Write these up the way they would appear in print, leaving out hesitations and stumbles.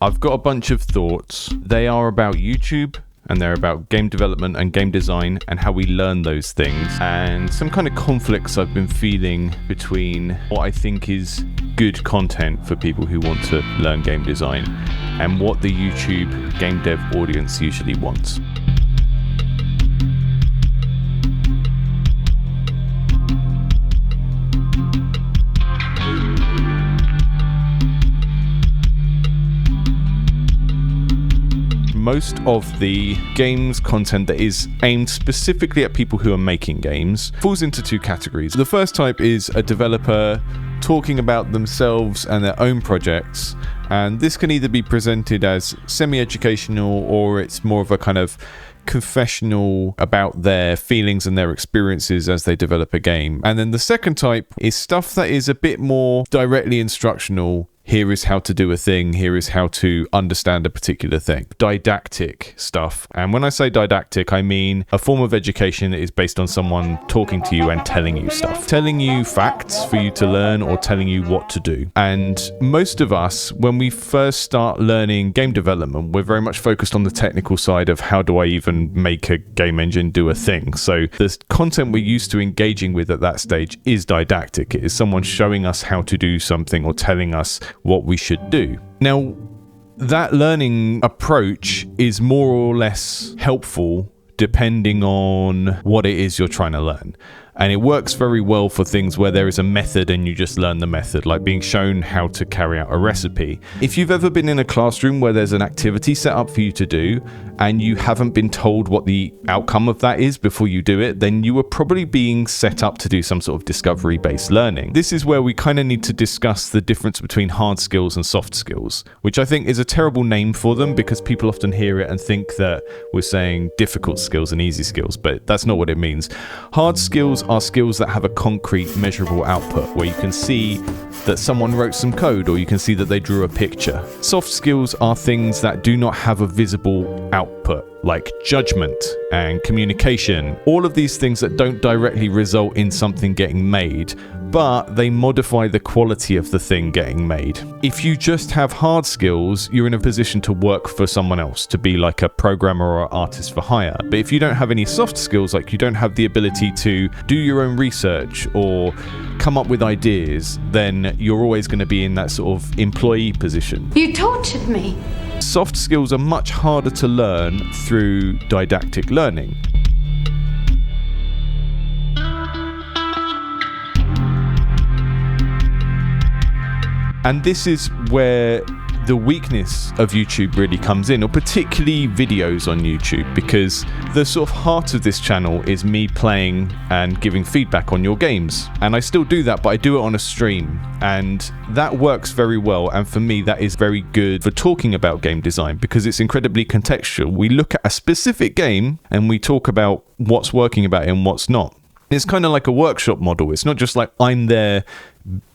I've got a bunch of thoughts. They are about YouTube, and they're about game development and game design and how we learn those things, and some kind of conflicts I've been feeling between what I think is good content for people who want to learn game design and what the YouTube game dev audience usually wants. Most of the games content that is aimed specifically at people who are making games falls into two categories. The first type is a developer talking about themselves and their own projects, and this can either be presented as semi-educational or it's more of a kind of confessional about their feelings and their experiences as they develop a game. And then the second type is stuff that is a bit more directly instructional. Here is how to do a thing. Here is how to understand a particular thing. Didactic stuff. And when I say didactic, I mean a form of education that is based on someone talking to you and telling you stuff. Telling you facts for you to learn or telling you what to do. And most of us, when we first start learning game development, we're very much focused on the technical side of how do I even make a game engine do a thing. So the content we're used to engaging with at that stage is didactic. It is someone showing us how to do something or telling us what we should do. Now, that learning approach is more or less helpful depending on what it is you're trying to learn. And it works very well for things where there is a method and you just learn the method, like being shown how to carry out a recipe. If you've ever been in a classroom where there's an activity set up for you to do and you haven't been told what the outcome of that is before you do it, then you are probably being set up to do some sort of discovery-based learning. This is where we kind of need to discuss the difference between hard skills and soft skills, which I think is a terrible name for them because people often hear it and think that we're saying difficult skills and easy skills, but that's not what it means. Hard skills are skills that have a concrete, measurable output where you can see that someone wrote some code or you can see that they drew a picture. Soft skills are things that do not have a visible output, like judgment and communication. All of these things that don't directly result in something getting made, but they modify the quality of the thing getting made. If you just have hard skills, you're in a position to work for someone else, to be like a programmer or artist for hire. But if you don't have any soft skills, like you don't have the ability to do your own research or come up with ideas, then you're always going to be in that sort of employee position. You tortured me. Soft skills are much harder to learn through didactic learning. And this is where the weakness of YouTube really comes in, or particularly videos on YouTube, because the sort of heart of this channel is me playing and giving feedback on your games. And I still do that, but I do it on a stream. And that works very well. And for me, that is very good for talking about game design because it's incredibly contextual. We look at a specific game and we talk about what's working about it and what's not. It's kind of like a workshop model. It's not just like I'm there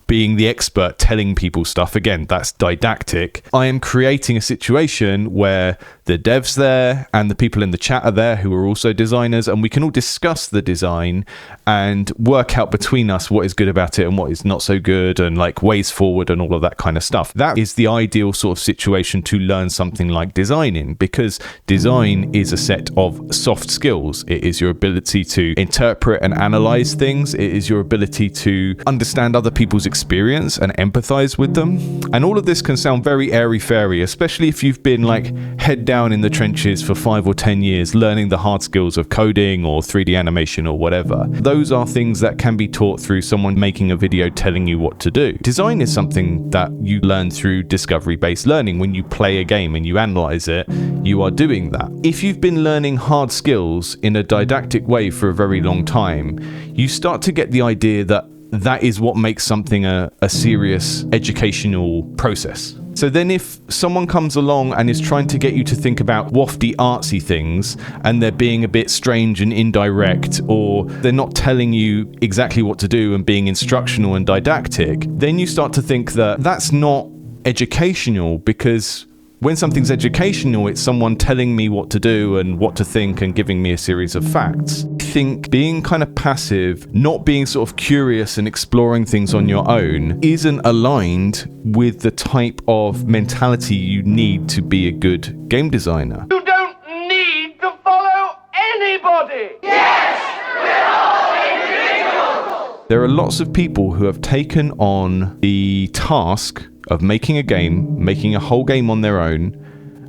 being the expert telling people stuff. Again, that's didactic. I am creating a situation where the devs there and the people in the chat are there who are also designers, and we can all discuss the design and work out between us what is good about it and what is not so good, and like ways forward and all of that kind of stuff. That is the ideal sort of situation to learn something like design in, because design is a set of soft skills. It is your ability to interpret and analyze things. It is your ability to understand other people's experience and empathize with them. And all of this can sound very airy-fairy, especially if you've been like head down in the trenches for 5 or 10 years learning the hard skills of coding or 3D animation or whatever. Those are things that can be taught through someone making a video telling you what to do. Design is something that you learn through discovery-based learning. When you play a game and you analyze it, you are doing that. If you've been learning hard skills in a didactic way for a very long time, you start to get the idea that that is what makes something a serious educational process. So then if someone comes along and is trying to get you to think about wafty artsy things and they're being a bit strange and indirect, or they're not telling you exactly what to do and being instructional and didactic, then you start to think that that's not educational, because When something's educational, it's someone telling me what to do and what to think and giving me a series of facts. I think being kind of passive, not being sort of curious and exploring things on your own, isn't aligned with the type of mentality you need to be a good game designer. You don't need to follow anybody! Yes! We're all individuals! There are lots of people who have taken on the task of making a game, making a whole game on their own,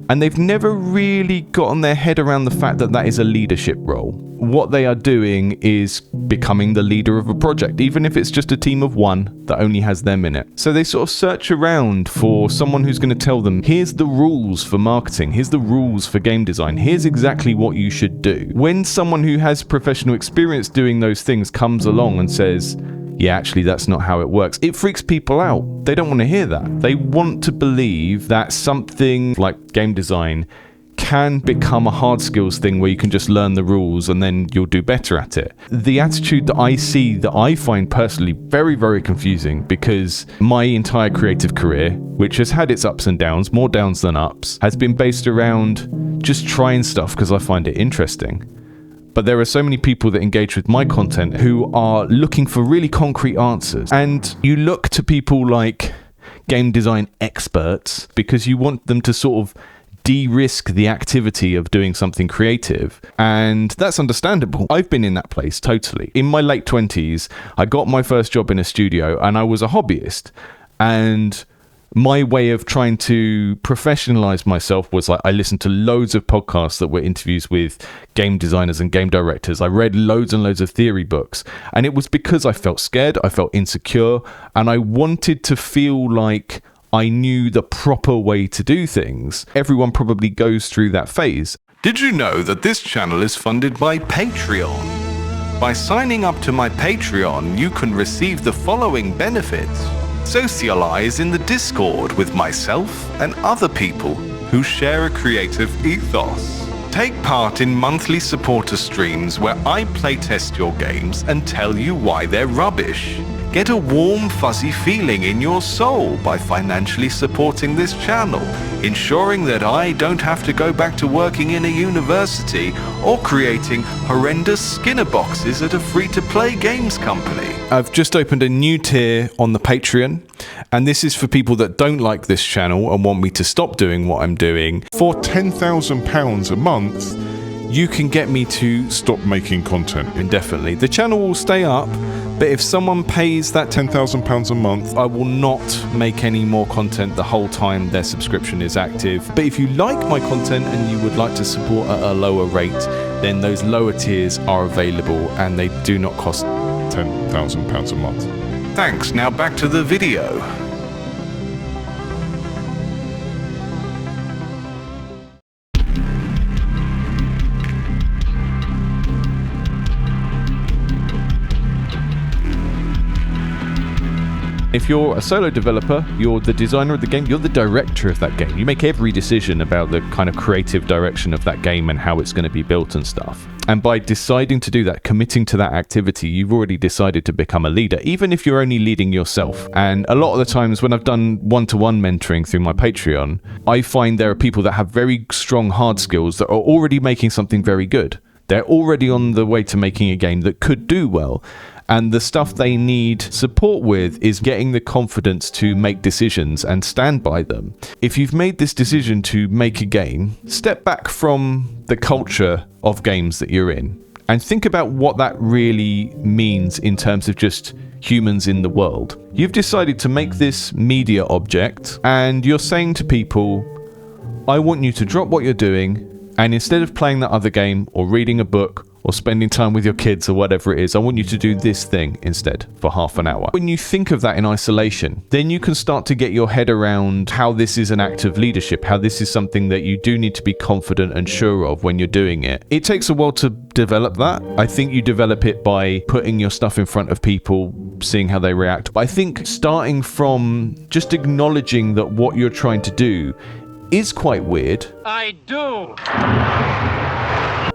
and they've never really gotten their head around the fact that that is a leadership role. What they are doing is becoming the leader of a project, even if it's just a team of one that only has them in it. So they sort of search around for someone who's going to tell them, here's the rules for marketing, here's the rules for game design, here's exactly what you should do. When someone who has professional experience doing those things comes along and says, yeah, actually, that's not how it works, it freaks people out. They don't want to hear that. They want to believe that something like game design can become a hard skills thing where you can just learn the rules and then you'll do better at it. The attitude that I see, that I find personally very, very confusing, because my entire creative career, which has had its ups and downs, more downs than ups, has been based around just trying stuff because I find it interesting. But there are so many people that engage with my content who are looking for really concrete answers. And you look to people like game design experts because you want them to sort of de-risk the activity of doing something creative. And that's understandable. I've been in that place totally. In my late 20s, I got my first job in a studio and I was a hobbyist. And my way of trying to professionalize myself was like, I listened to loads of podcasts that were interviews with game designers and game directors. I read loads and loads of theory books. And it was because I felt scared, I felt insecure, and I wanted to feel like I knew the proper way to do things. Everyone probably goes through that phase. Did you know that this channel is funded by Patreon? By signing up to my Patreon, you can receive the following benefits. Socialize in the Discord with myself and other people who share a creative ethos. Take part in monthly supporter streams where I playtest your games and tell you why they're rubbish. Get a warm, fuzzy feeling in your soul by financially supporting this channel, ensuring that I don't have to go back to working in a university or creating horrendous Skinner boxes at a free-to-play games company. I've just opened a new tier on the Patreon, and this is for people that don't like this channel and want me to stop doing what I'm doing. For £10,000 a month, you can get me to stop making content Indefinitely. The channel will stay up, but if someone pays that £10,000 a month, I will not make any more content the whole time their subscription is active. But if you like my content and you would like to support at a lower rate, then those lower tiers are available and they do not cost £10,000 a month. Thanks, now back to the video. If you're a solo developer, you're the designer of the game, you're the director of that game. You make every decision about the kind of creative direction of that game and how it's going to be built and stuff. And by deciding to do that, committing to that activity, you've already decided to become a leader, even if you're only leading yourself. And a lot of the times when I've done one-to-one mentoring through my Patreon, I find there are people that have very strong hard skills that are already making something very good. They're already on the way to making a game that could do well. And the stuff they need support with is getting the confidence to make decisions and stand by them. If you've made this decision to make a game, step back from the culture of games that you're in and think about what that really means in terms of just humans in the world. You've decided to make this media object and you're saying to people, I want you to drop what you're doing, and instead of playing that other game or reading a book or spending time with your kids or whatever it is, I want you to do this thing instead for half an hour. When you think of that in isolation, then you can start to get your head around how this is an act of leadership, how this is something that you do need to be confident and sure of when you're doing it. It takes a while to develop that. I think you develop it by putting your stuff in front of people, seeing how they react. But I think starting from just acknowledging that what you're trying to do is quite weird. I do.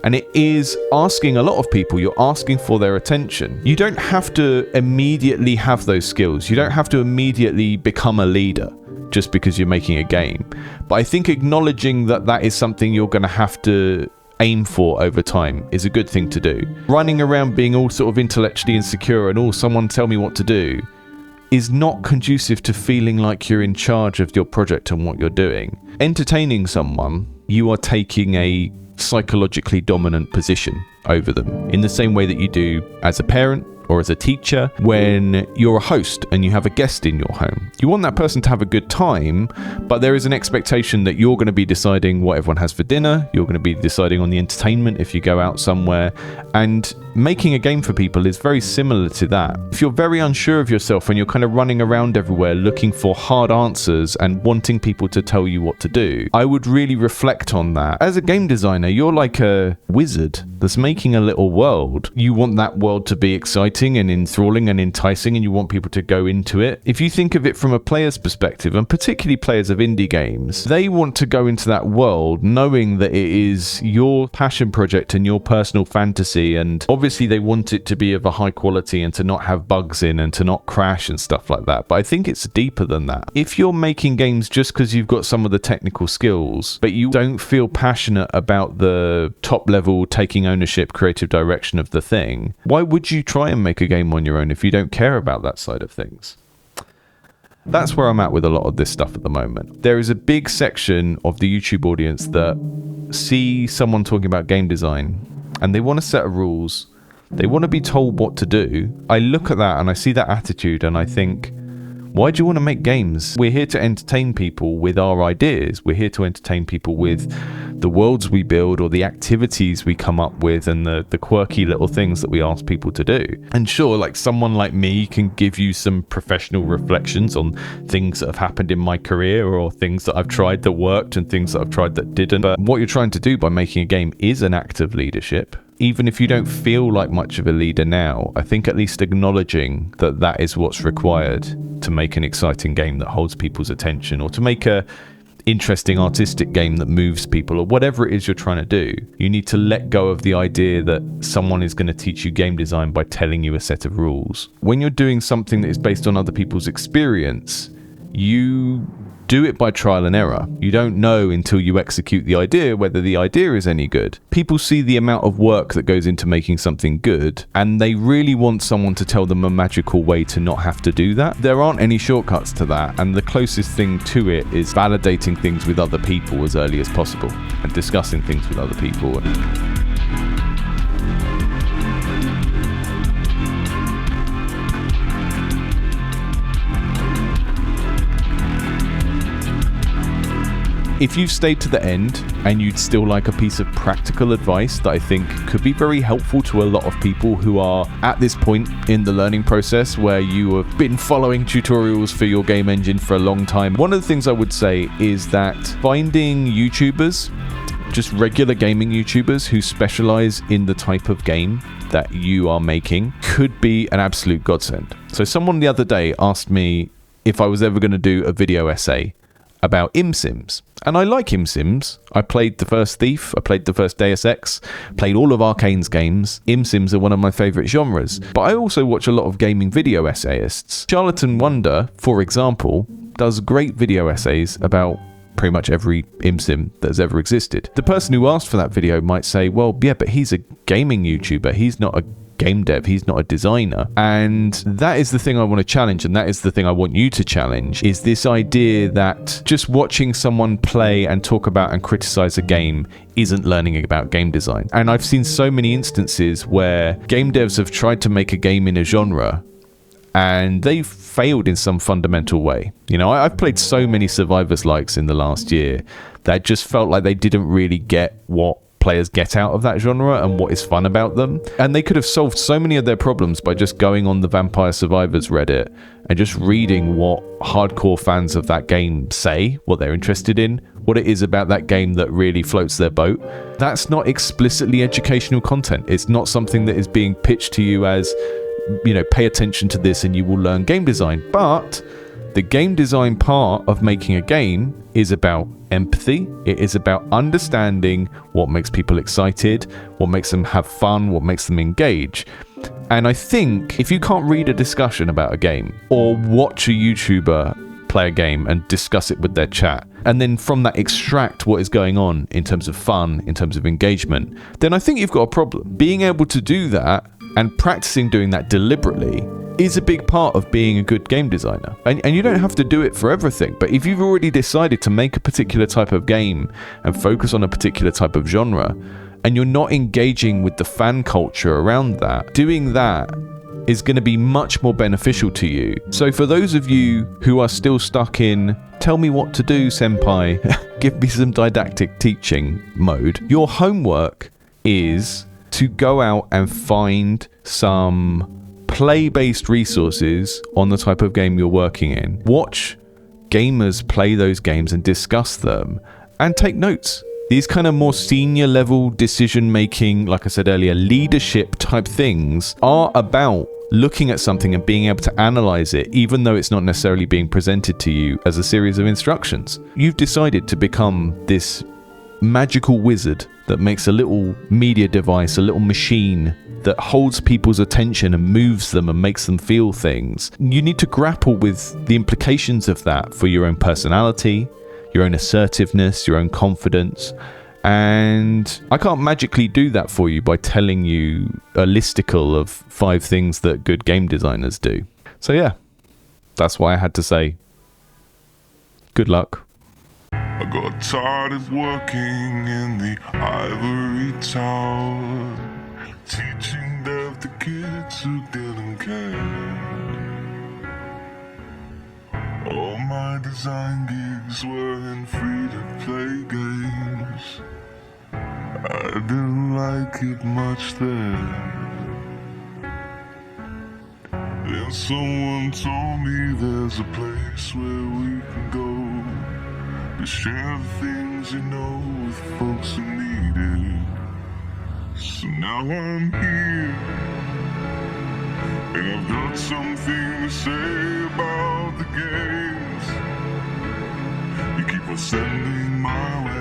And it is asking a lot of people, you're asking for their attention. You don't have to immediately have those skills. You don't have to immediately become a leader just because you're making a game. But I think acknowledging that that is something you're going to have to aim for over time is a good thing to do. Running around being all sort of intellectually insecure and someone tell me what to do is not conducive to feeling like you're in charge of your project and what you're doing. Entertaining someone, you are taking a psychologically dominant position over them in the same way that you do as a parent or as a teacher when you're a host and you have a guest in your home. You want that person to have a good time, but there is an expectation that you're going to be deciding what everyone has for dinner, you're going to be deciding on the entertainment if you go out somewhere, and making a game for people is very similar to that. If you're very unsure of yourself and you're kind of running around everywhere looking for hard answers and wanting people to tell you what to do, I would really reflect on that. As a game designer, you're like a wizard that's making a little world. You want that world to be exciting and enthralling and enticing, and you want people to go into it. If you think of it from a player's perspective, and particularly players of indie games, they want to go into that world knowing that it is your passion project and your personal fantasy, and obviously they want it to be of a high quality and to not have bugs in and to not crash and stuff like that. But I think it's deeper than that. If you're making games just because you've got some of the technical skills, but you don't feel passionate about the top level taking ownership, creative direction of the thing, why would you try and make a game on your own if you don't care about that side of things? That's where I'm at with a lot of this stuff at the moment. There is a big section of the YouTube audience that see someone talking about game design and they want a set of rules. They want to be told what to do. I look at that and I see that attitude and I think, why do you want to make games? We're here to entertain people with our ideas. We're here to entertain people with the worlds we build or the activities we come up with and the quirky little things that we ask people to do. And sure, like someone like me can give you some professional reflections on things that have happened in my career or things that I've tried that worked and things that I've tried that didn't. But what you're trying to do by making a game is an act of leadership. Even if you don't feel like much of a leader now, I think at least acknowledging that that is what's required to make an exciting game that holds people's attention, or to make a interesting artistic game that moves people, or whatever it is you're trying to do, you need to let go of the idea that someone is going to teach you game design by telling you a set of rules. When you're doing something that is based on other people's experience, you do it by trial and error. You don't know until you execute the idea whether the idea is any good. People see the amount of work that goes into making something good, and they really want someone to tell them a magical way to not have to do that. There aren't any shortcuts to that, and the closest thing to it is validating things with other people as early as possible and discussing things with other people. If you've stayed to the end and you'd still like a piece of practical advice that I think could be very helpful to a lot of people who are at this point in the learning process where you have been following tutorials for your game engine for a long time, one of the things I would say is that finding YouTubers, just regular gaming YouTubers who specialize in the type of game that you are making, could be an absolute godsend. So someone the other day asked me if I was ever going to do a video essay about ImSims. And I like ImSims. I played the first Thief, I played the first Deus Ex, played all of Arcane's games. ImSims are one of my favourite genres. But I also watch a lot of gaming video essayists. Charlatan Wonder, for example, does great video essays about pretty much every ImSim that has ever existed. The person who asked for that video might say, well, yeah, but he's a gaming YouTuber. He's not a game dev, he's not a designer. And that is the thing I want to challenge, and that is the thing I want you to challenge, is this idea that just watching someone play and talk about and criticize a game isn't learning about game design. And I've seen so many instances where game devs have tried to make a game in a genre and they've failed in some fundamental way. You know, I've played so many Survivors likes in the last year that just felt like they didn't really get what players get out of that genre and what is fun about them. And they could have solved so many of their problems by just going on the Vampire Survivors Reddit and just reading what hardcore fans of that game say, what they're interested in, what it is about that game that really floats their boat. That's not explicitly educational content. It's not something that is being pitched to you as, you know, pay attention to this and you will learn game design. But The game design part of making a game is about empathy. It is about understanding what makes people excited, what makes them have fun, what makes them engage. And I think if you can't read a discussion about a game or watch a YouTuber play a game and discuss it with their chat, and then from that extract what is going on in terms of fun, in terms of engagement, then I think you've got a problem. Being able to do that and practicing doing that deliberately is a big part of being a good game designer. And you don't have to do it for everything, but if you've already decided to make a particular type of game and focus on a particular type of genre, and you're not engaging with the fan culture around that, doing that is going to be much more beneficial to you. So for those of you who are still stuck in, tell me what to do, senpai, give me some didactic teaching mode, your homework is to go out and find some play-based resources on the type of game you're working in. Watch gamers play those games and discuss them, and take notes. These kind of more senior level decision making, like I said earlier, leadership type things are about looking at something and being able to analyze it, even though it's not necessarily being presented to you as a series of instructions. You've decided to become this magical wizard that makes a little media device, a little machine that holds people's attention and moves them and makes them feel things. You need to grapple with the implications of that for your own personality, your own assertiveness, your own confidence. And I can't magically do that for you by telling you a listicle of 5 things that good game designers do. So yeah, that's why I had to say, good luck. I got tired of working in the ivory tower, teaching deaf the kids who didn't care. All my design gigs weren't free to play games. I didn't like it much there. Then someone told me there's a place where we can go to share the things you know with folks who need it. So now I'm here, and I've got something to say about the games you keep on sending my way.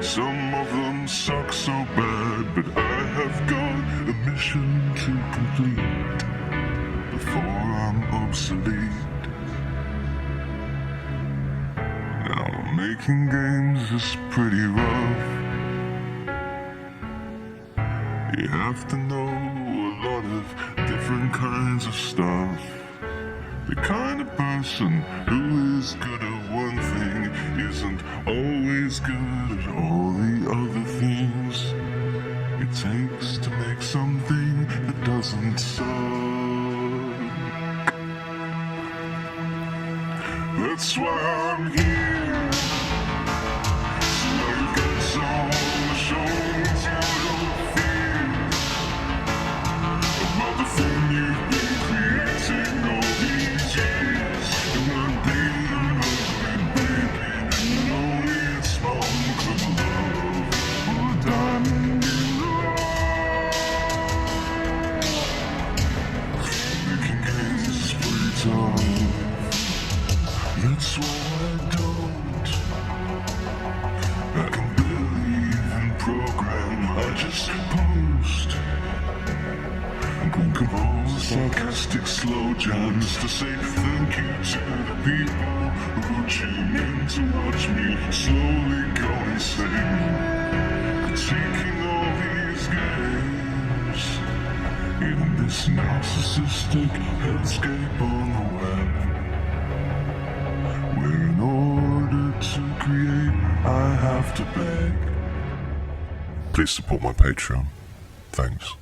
Some of them suck so bad, but I have got a mission to complete before I'm obsolete. Now making games is pretty rough. You have to know a lot of different kinds of stuff. The kind of person who is good at one thing isn't always good at all the other things it takes to make something that doesn't suck. That's why I'm here. So now you got some on the shoulders you don't fear about the thing you've been creating all these years. And one being ugly, baby, and only a small club of love or a diamond in the rough. Making games is pretty tough. That's why I don't. I can believe in program, I just post and compose sarcastic slow jams to say thank you to the people who tune in to watch me slowly go insane, critiquing all these games in this narcissistic hellscape on the web. Where in order to create, I have to beg. Please support my Patreon. Thanks.